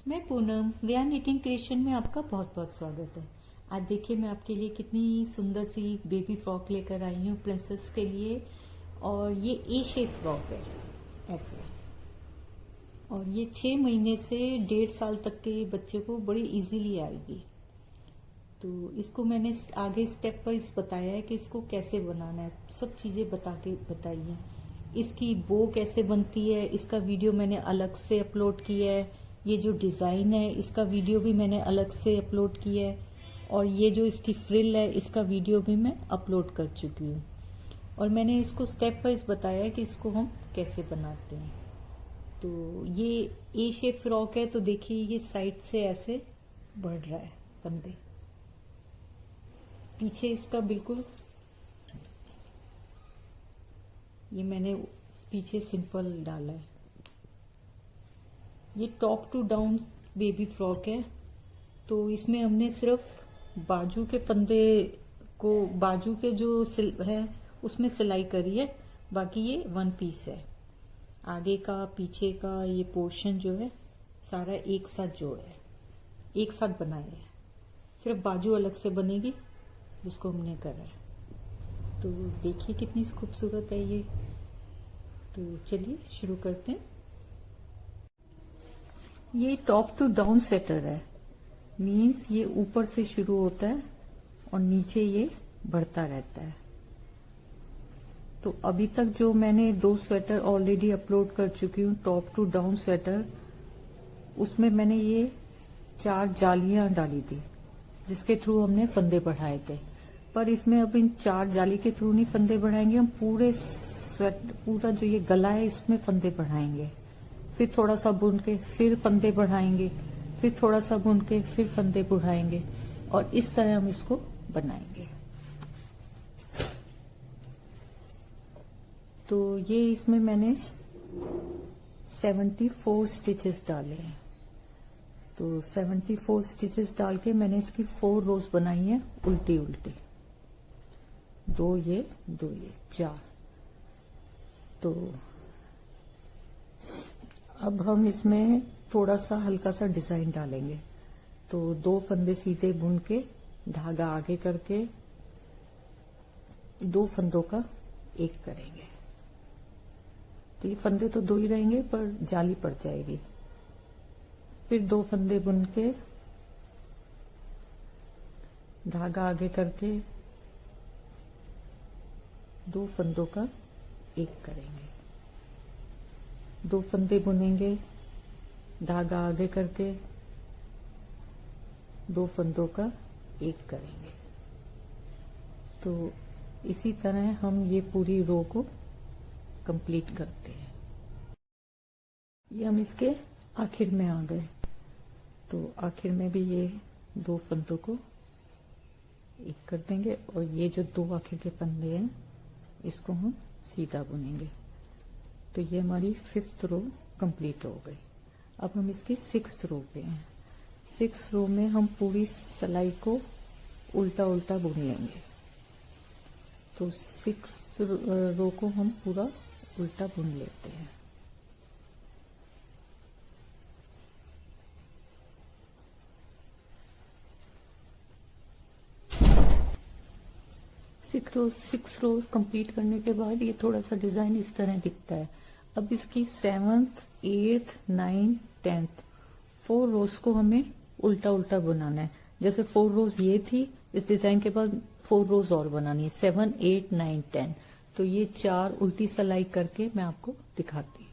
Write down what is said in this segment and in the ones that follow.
मैं पूनम रिया knitting creation में आपका बहुत बहुत स्वागत है। आज देखिए मैं आपके लिए कितनी सुंदर सी बेबी फ्रॉक लेकर आई हूँ प्रिंसेस के लिए। और ये ए शेप फ्रॉक है ऐसे, और ये 6 महीने से 1.5 साल तक के बच्चे को बड़ी इजीली आएगी। तो इसको मैंने आगे स्टेप वाइज बताया है कि इसको कैसे बनाना है, सब चीज़ें बताई है। इसकी बो कैसे बनती है इसका वीडियो मैंने अलग से अपलोड किया है। ये जो डिज़ाइन है इसका वीडियो भी मैंने अलग से अपलोड किया है, और ये जो इसकी फ्रिल है इसका वीडियो भी मैं अपलोड कर चुकी हूँ। और मैंने इसको स्टेप वाइज बताया है कि इसको हम कैसे बनाते हैं। तो ये ए शेप फ्रॉक है, तो देखिए ये साइड से ऐसे बढ़ रहा है फंदे, पीछे इसका बिल्कुल ये मैंने पीछे सिंपल डाला है। ये top to down baby frock है, तो इसमें हमने सिर्फ बाजू के फंदे को, बाजू के जो है उसमें सिलाई करी है, बाकी ये वन पीस है। आगे का पीछे का ये पोर्शन जो है सारा एक साथ जोड़ा है, एक साथ बनाया है, सिर्फ बाजू अलग से बनेगी जिसको हमने करा है। तो देखिए कितनी खूबसूरत है ये। तो चलिए शुरू करते हैं। ये टॉप टू डाउन स्वेटर है, मीन्स ये ऊपर से शुरू होता है और नीचे ये बढ़ता रहता है। तो अभी तक जो मैंने 2 स्वेटर ऑलरेडी अपलोड कर चुकी हूँ टॉप टू डाउन स्वेटर, उसमें मैंने ये 4 जालियां डाली थी जिसके थ्रू हमने फंदे बढ़ाए थे। पर इसमें अब इन 4 जाली के थ्रू नहीं फंदे बढ़ाएंगे, हम पूरा जो ये गला है इसमें फंदे बढ़ाएंगे। फिर थोड़ा सा बुन के फिर फंदे बढ़ाएंगे, फिर थोड़ा सा बुन के फिर फंदे बढ़ाएंगे, और इस तरह हम इसको बनाएंगे। तो ये इसमें मैंने 74 स्टिचेस डाले हैं। तो 74 स्टिचेस डाल के मैंने इसकी 4 रोज बनाई है उल्टी उल्टी, 2 ये 4। तो अब हम इसमें थोड़ा सा हल्का सा डिजाइन डालेंगे। तो 2 फंदे सीधे बुन के धागा आगे करके 2 फंदों का एक करेंगे। तो ये फंदे तो 2 ही रहेंगे पर जाली पड़ जाएगी। फिर 2 फंदे बुन के धागा आगे करके 2 फंदों का एक करेंगे। 2 फंदे बुनेंगे, धागा आगे करके 2 फंदों का एक करेंगे। तो इसी तरह हम ये पूरी रो को कंप्लीट करते हैं। ये हम इसके आखिर में आ गए, तो आखिर में भी ये 2 फंदों को एक कर देंगे, और ये जो 2 आखिर के फंदे हैं इसको हम सीधा बुनेंगे। तो ये हमारी 5th रो कंप्लीट हो गई। अब हम इसकी 6th रो पे हैं। 6th रो में हम पूरी सिलाई को उल्टा उल्टा बुन लेंगे। तो 6th रो को हम पूरा उल्टा बुन लेते हैं। सिक्स रोज कंप्लीट करने के बाद ये थोड़ा सा डिजाइन इस तरह दिखता है। अब इसकी 7th, 8th, 9th, 10th 4 रोज को हमें उल्टा उल्टा बनाना है। जैसे 4 रोज ये थी, इस डिजाइन के बाद 4 रोज और बनानी है, 7, 8, 9, 10। तो ये 4 उल्टी सिलाई करके मैं आपको दिखाती हूँ।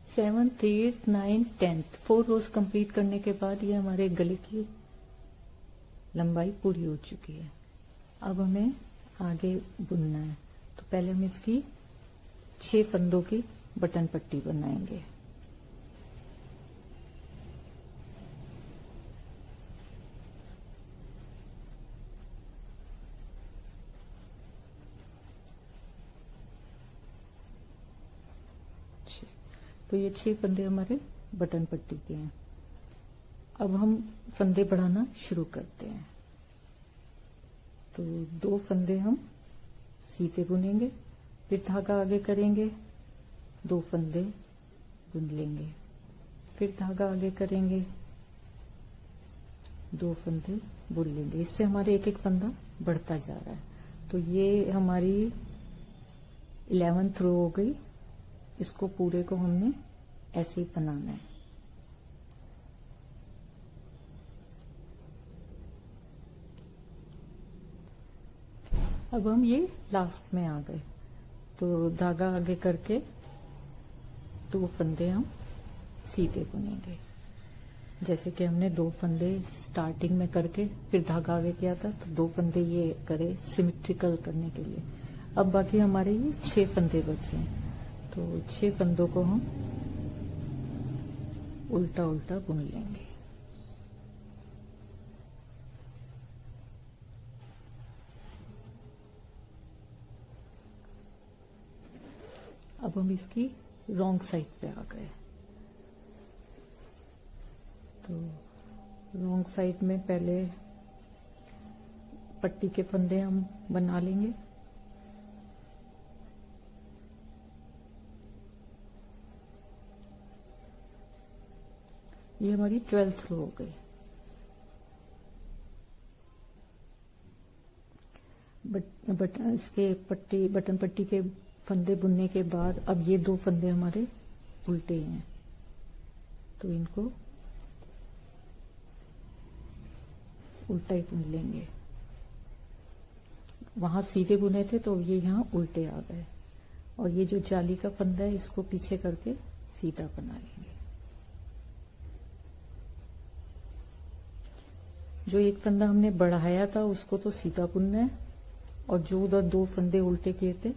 7th, 8th, 9th, 10th 4 रोज कंप्लीट करने के बाद ये हमारे गले की लंबाई पूरी हो चुकी है। अब हमें आगे बुनना है। तो पहले हम इसकी 6 फंदों की बटन पट्टी बनाएंगे। तो ये 6 फंदे हमारे बटन पट्टी के हैं। अब हम फंदे बढ़ाना शुरू करते हैं। तो 2 फंदे हम सीधे बुनेंगे, फिर धागा आगे करेंगे, 2 फंदे बुन लेंगे, फिर धागा आगे करेंगे, 2 फंदे बुन लेंगे। इससे हमारे एक एक फंदा बढ़ता जा रहा है। तो ये हमारी 11th रो हो गई। इसको पूरे को हमने ऐसे ही बनाना है। अब हम ये लास्ट में आ गए, तो धागा आगे करके 2 फंदे हम सीधे बुनेंगे। जैसे कि हमने 2 फंदे स्टार्टिंग में करके फिर धागा आगे किया था, तो 2 फंदे ये करे सिमेट्रिकल करने के लिए। अब बाकी हमारे ये 6 फंदे बचे हैं, तो 6 फंदों को हम उल्टा उल्टा बुन लेंगे। अब हम इसकी रॉन्ग साइड पे आ गए, तो रॉन्ग साइड में पहले पट्टी के फंदे हम बना लेंगे। ये हमारी 12th रो हो गई। इसके बटन पट्टी के फंदे बुनने के बाद अब ये 2 फंदे हमारे उल्टे हैं, तो इनको उल्टा ही बुन लेंगे। वहां सीधे बुने थे तो ये यहाँ उल्टे आ गए, और ये जो जाली का फंदा है इसको पीछे करके सीधा बना लेंगे। जो एक फंदा हमने बढ़ाया था उसको तो सीधा बुनना है, और जो उधर 2 फंदे उल्टे किए थे,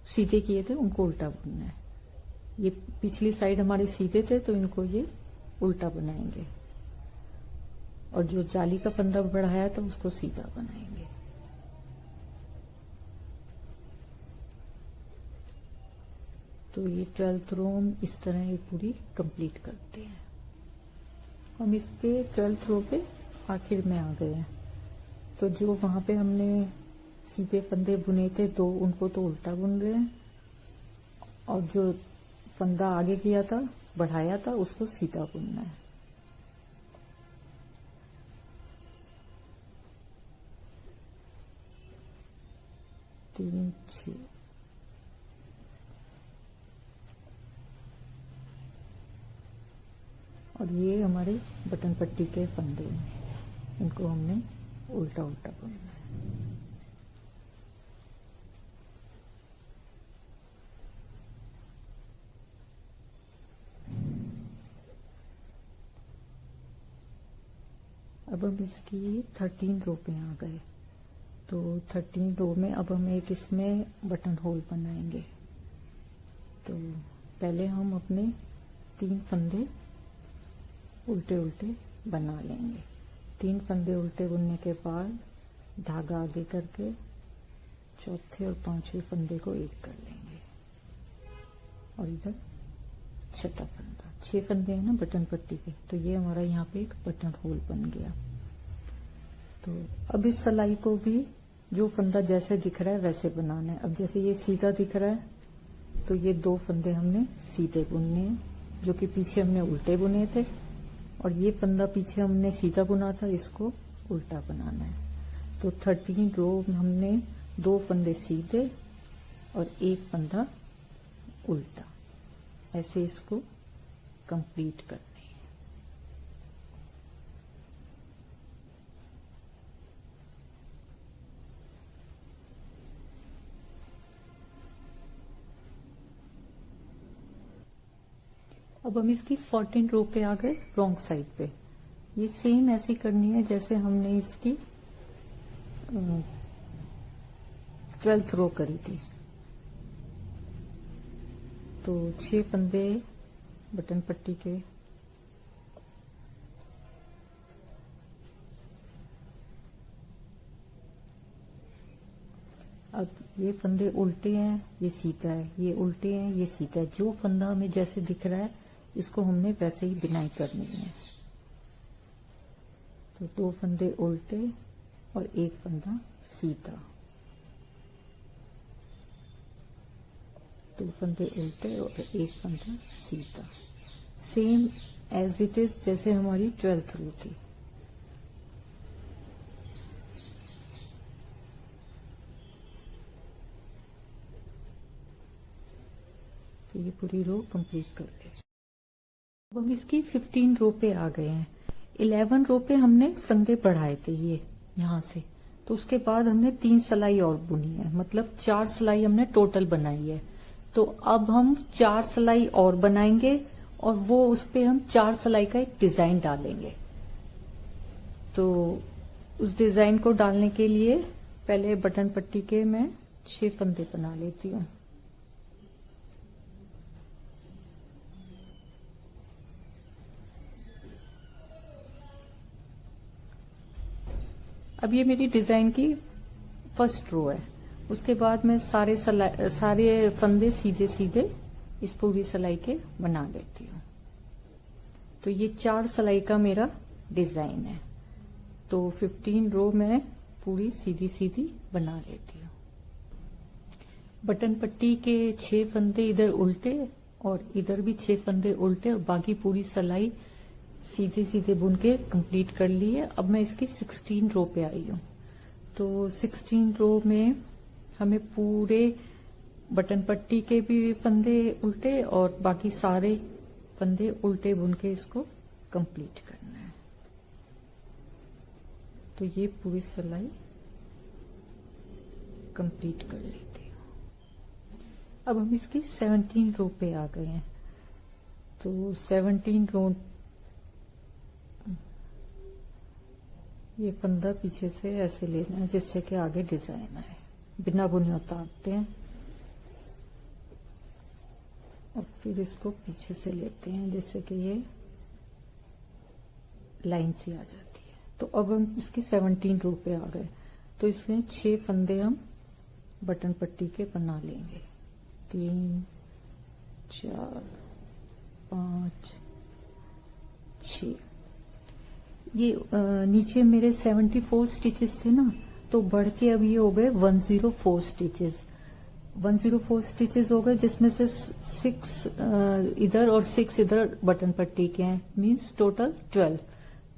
सीधे किए थे, उनको उल्टा बुनना है। ये पिछली साइड हमारे सीधे थे तो इनको ये उल्टा बनाएंगे, और जो जाली का फंदा बढ़ाया था उसको सीधा बनाएंगे। तो ये 12th रो हम इस तरह ये पूरी कंप्लीट करते हैं। हम इसके 12th रो पे आखिर में आ गए हैं, तो जो वहां पे हमने सीधे फंदे बुने थे 2, उनको तो उल्टा बुन रहे हैं, और जो फंदा आगे किया था बढ़ाया था उसको सीधा बुनना है। तीन 6 और ये हमारे बटन पट्टी के फंदे हैं, इनको हमने उल्टा उल्टा बुनना है। अब हम इसकी 13 रो पे आ गए, तो 13 रो में अब हम एक इसमें बटन होल बनाएंगे। तो पहले हम अपने 3 फंदे उल्टे उल्टे बना लेंगे। 3 फंदे उल्टे बुनने के बाद धागा आगे करके चौथे और 5वें फंदे को एक कर लेंगे, और इधर छठा फंदा। 6 फंदे हैं ना बटन पट्टी के, तो ये हमारा यहाँ पे एक बटन होल बन गया। तो अब इस सिलाई को भी जो फंदा जैसे दिख रहा है वैसे बनाना है। अब जैसे ये सीधा दिख रहा है, तो ये 2 फंदे हमने सीधे बुनने हैं, जो कि पीछे हमने उल्टे बुने थे, और ये फंदा पीछे हमने सीधा बुना था, इसको उल्टा बनाना है। तो 13 रो में हमने 2 फंदे सीधे और 1 फंदा उल्टा, ऐसे इसको कंप्लीट करनी है। अब हम इसकी 14 रो पे आ गए, रॉन्ग साइड पे। ये सेम ऐसी करनी है जैसे हमने इसकी 12th रो करी थी। तो 6 फंदे बटन पट्टी के, अब ये फंदे उल्टे हैं, ये सीधा है, ये उल्टे हैं, ये सीधा है। जो फंदा हमें जैसे दिख रहा है इसको हमने वैसे ही बिनाई करनी है। तो 2 फंदे उल्टे और 1 फंदा सीधा, 2 फंदे उल्टे और 1 फंदा सीधा। सेम एज इट इज जैसे हमारी 12th रो थी। तो ये पूरी रो कंप्लीट कर ले। अब हम इसकी 15 रो पे आ गए हैं। 11 रो पे हमने फंदे बढ़ाए थे ये यहां से, तो उसके बाद हमने 3 सिलाई और बुनी है, मतलब 4 सिलाई हमने टोटल बनाई है। तो अब हम 4 सिलाई और बनाएंगे और वो उस पे हम 4 सिलाई का एक डिजाइन डालेंगे। तो उस डिजाइन को डालने के लिए पहले बटन पट्टी के मैं 6 फंदे बना लेती हूँ। अब ये मेरी डिजाइन की फर्स्ट रो है। उसके बाद मैं सारे फंदे सीधे सीधे इस पूरी सिलाई के बना लेती हूँ। तो ये 4 सिलाई का मेरा डिजाइन है। तो 15 रो मैं पूरी सीधी सीधी बना लेती हूँ। बटन पट्टी के 6 फंदे इधर उल्टे और इधर भी 6 फंदे उल्टे और बाकी पूरी सिलाई सीधे सीधे बुन के कंप्लीट कर ली है। अब मैं इसकी 16 रो पे आई हूँ। तो 16 रो में हमें पूरे बटन पट्टी के भी फंदे उल्टे और बाकी सारे फंदे उल्टे बुन के इसको कंप्लीट करना है। तो ये पूरी सिलाई कंप्लीट कर लेती हूँ। अब हम इसकी 17 रो पे आ गए हैं। तो 17 रो ये फंदा पीछे से ऐसे लेना है जिससे कि आगे डिजाइन आए, बिना बुने उतारते हैं और फिर इसको पीछे से लेते हैं जिससे कि ये लाइन सी आ जाती है। तो अब हम इसकी 17 रो पे आ गए। तो इसमें 6 फंदे हम बटन पट्टी के बना लेंगे। 3 4 5 6। ये नीचे मेरे 74 स्टिचेस थे ना, तो बढ़ के अब ये हो गए 104 स्टिचेस। 104 स्टिचेस हो गए, जिसमें से 6 इधर और 6 इधर बटन पट्टी के हैं, मींस टोटल 12।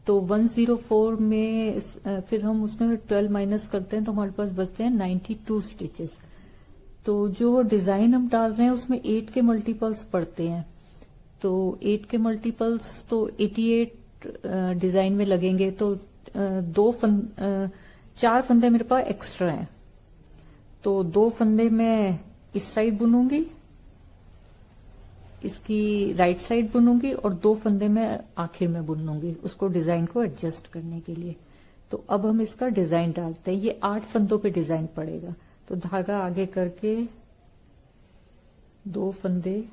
तो 104 में फिर हम उसमें 12 माइनस करते हैं तो हमारे पास बचते हैं 92 स्टिचेस। तो जो डिजाइन हम डाल रहे हैं उसमें 8 के मल्टीपल्स पड़ते हैं। तो 8 के मल्टीपल्स तो 88 डिजाइन में लगेंगे। तो 4 फंदे मेरे पास एक्स्ट्रा हैं। तो 2 फंदे मैं इस साइड बुनूंगी, इसकी राइट साइड बुनूंगी और 2 फंदे मैं आखिर में बुनूंगी उसको डिजाइन को एडजस्ट करने के लिए। तो अब हम इसका डिजाइन डालते हैं। ये 8 फंदों पे डिजाइन पड़ेगा। तो धागा आगे करके 2 फंदे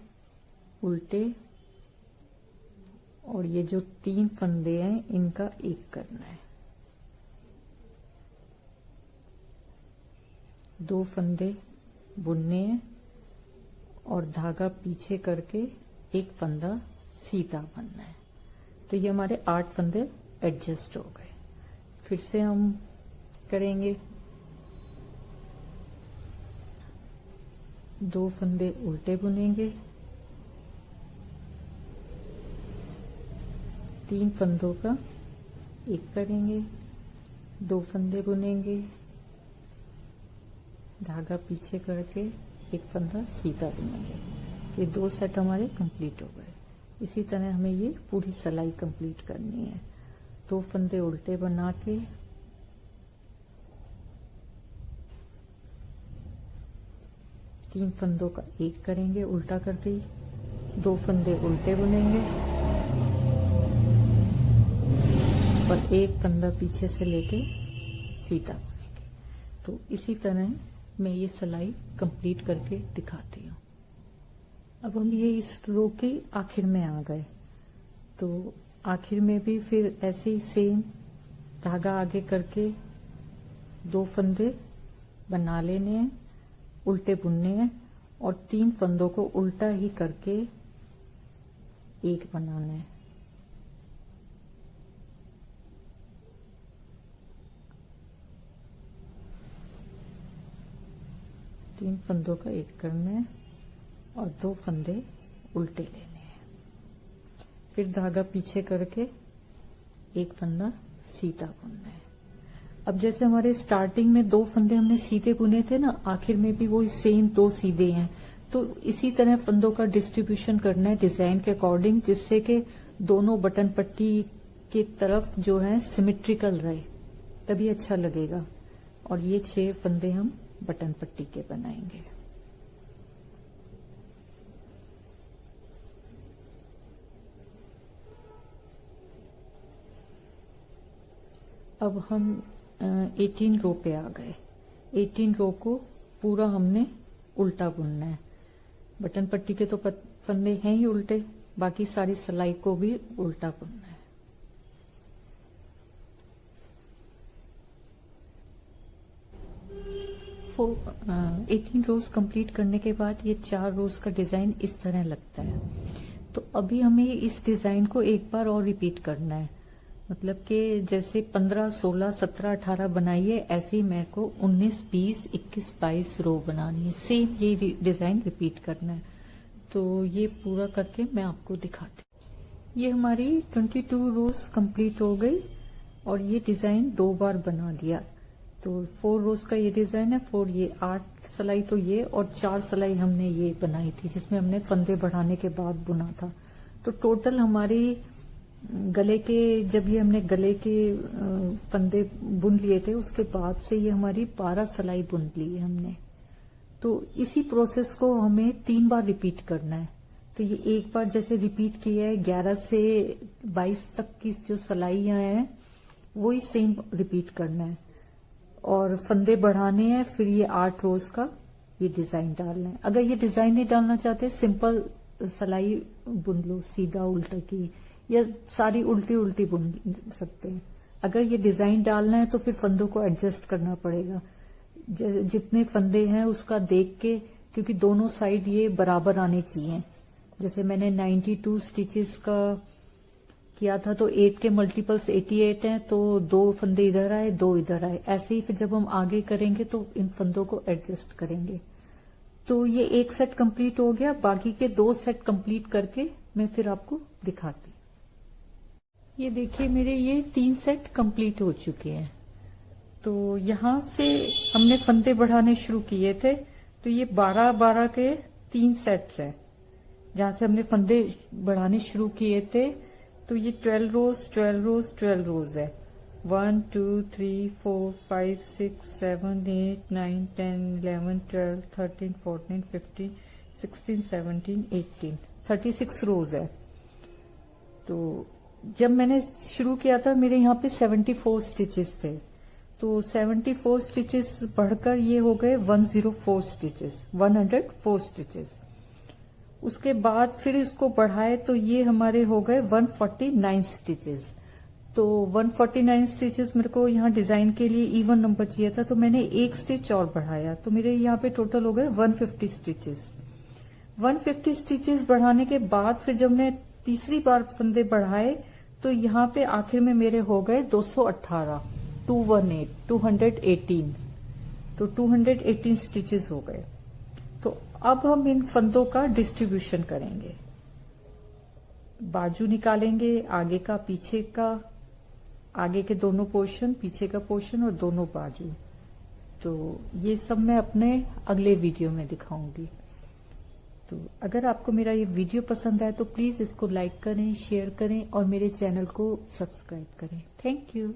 उल्टे और ये जो 3 फंदे हैं इनका एक करना है। 2 फंदे बुनने हैं और धागा पीछे करके एक फंदा सीधा बनना है। तो ये हमारे 8 फंदे एडजस्ट हो गए। फिर से हम करेंगे। 2 फंदे उल्टे बुनेंगे, 3 फंदों का एक करेंगे, 2 फंदे बुनेंगे, धागा पीछे करके एक फंदा सीधा बुनेंगे। ये 2 सेट हमारे कंप्लीट हो गए। इसी तरह हमें ये पूरी सिलाई कंप्लीट करनी है। 2 फंदे उल्टे बना के तीन फंदों का एक करेंगे उल्टा करके, 2 फंदे उल्टे बुनेंगे और एक फंदा पीछे से लेके सीधा बुनेंगे। तो इसी तरह मैं ये सिलाई कंप्लीट करके दिखाती हूँ। अब हम ये इस रो के आखिर में आ गए। तो आखिर में भी फिर ऐसे ही सेम धागा आगे करके 2 फंदे बना लेने हैं, उल्टे बुनने हैं और 3 फंदों को उल्टा ही करके एक बनाना है। तीन फंदों का एक करना है और 2 फंदे उल्टे लेने हैं। फिर धागा पीछे करके एक फंदा सीधा बुनना है। अब जैसे हमारे स्टार्टिंग में 2 फंदे हमने सीधे बुने थे ना, आखिर में भी वही सेम 2 सीधे हैं, तो इसी तरह फंदों का डिस्ट्रीब्यूशन करना है डिजाइन के अकॉर्डिंग, जिससे कि दोनों बटन पट्टी की तरफ जो है सिमेट्रिकल रहे, तभी अच्छा लगेगा। और ये 6 फंदे हम बटन पट्टी के बनाएंगे। अब हम 18 रो पे आ गए। 18 रो को पूरा हमने उल्टा बुनना है। बटन पट्टी के तो फंदे हैं ही उल्टे, बाकी सारी सिलाई को भी उल्टा बुनना है। तो 18 रोज कंप्लीट करने के बाद ये 4 रोज का डिजाइन इस तरह लगता है। तो अभी हमें इस डिजाइन को एक बार और रिपीट करना है, मतलब कि जैसे 15, 16, 17, 18 बनाइए, ऐसे ही मेरे को 19, 20, 21, 22 रो बनानी है। सेम ये डिजाइन रिपीट करना है। तो ये पूरा करके मैं आपको दिखाती हूँ। ये हमारी 22 रोज कंप्लीट हो गई और ये डिजाइन 2 बार बना लिया। तो 4 रोज का ये डिजाइन है, 4 ये 8 सिलाई तो ये, और 4 सिलाई हमने ये बनाई थी जिसमें हमने फंदे बढ़ाने के बाद बुना था। तो टोटल हमारी गले के, जब ये हमने गले के फंदे बुन लिए थे, उसके बाद से ये हमारी 12 सिलाई बुन ली है हमने। तो इसी प्रोसेस को हमें 3 बार रिपीट करना है। तो ये एक बार जैसे रिपीट किया है, 11 से 22 तक की जो सिलाइयां हैं वही सेम रिपीट करना है, और फंदे बढ़ाने हैं। फिर ये 8 रोज का ये डिजाइन डालना है। अगर ये डिजाइन नहीं डालना चाहते, सिंपल सिलाई बुन लो, सीधा उल्टा की, या सारी उल्टी उल्टी बुन सकते हैं। अगर ये डिजाइन डालना है तो फिर फंदों को एडजस्ट करना पड़ेगा, जितने फंदे हैं उसका देख के, क्योंकि दोनों साइड ये बराबर आने चाहिए। जैसे मैंने 92 स्टिचेस का किया था, तो 8 के मल्टीपल्स 88 हैं, तो 2 फंदे इधर आए, 2 इधर आए। ऐसे ही फिर जब हम आगे करेंगे तो इन फंदों को एडजस्ट करेंगे। तो ये एक सेट कंप्लीट हो गया। बाकी के 2 सेट कंप्लीट करके मैं फिर आपको दिखाती। ये देखिए, मेरे ये 3 सेट कंप्लीट हो चुके हैं। तो यहां से हमने फंदे बढ़ाने शुरू किए थे, तो ये 12-12 के 3 सेट्स हैं जहां से हमने फंदे बढ़ाने शुरू किए थे। तो ये 12 रोज 12 रोज 12 रोज है। 1 2 3 4 5 6 7 8 9 10 11 12 13 14 15 16 17 18 36 रोज है। तो जब मैंने शुरू किया था, मेरे यहाँ पे 74 स्टिचेस थे। तो 74 स्टिचेस बढ़कर ये हो गए 104 स्टिचेस, 104 स्टिचेस। उसके बाद फिर इसको बढ़ाए तो ये हमारे हो गए 149 स्टिचेस। तो 149 स्टिचेस मेरे को यहाँ डिजाइन के लिए इवन नंबर चाहिए था, तो मैंने 1 स्टिच और बढ़ाया, तो मेरे यहाँ पे टोटल हो गए 150 स्टिचेस। 150 स्टिचेस बढ़ाने के बाद फिर जब मैं तीसरी बार फंदे बढ़ाए, तो यहाँ पे आखिर में मेरे हो गए 218, 218, तो 218 स्टिचेस हो गए। तो अब हम इन फंदों का डिस्ट्रीब्यूशन करेंगे। बाजू निकालेंगे, आगे का, पीछे का, आगे के दोनों पोर्शन, पीछे का पोर्शन और दोनों बाजू। तो ये सब मैं अपने अगले वीडियो में दिखाऊंगी। तो अगर आपको मेरा ये वीडियो पसंद आए तो प्लीज इसको लाइक करें, शेयर करें और मेरे चैनल को सब्सक्राइब करें। Thank you.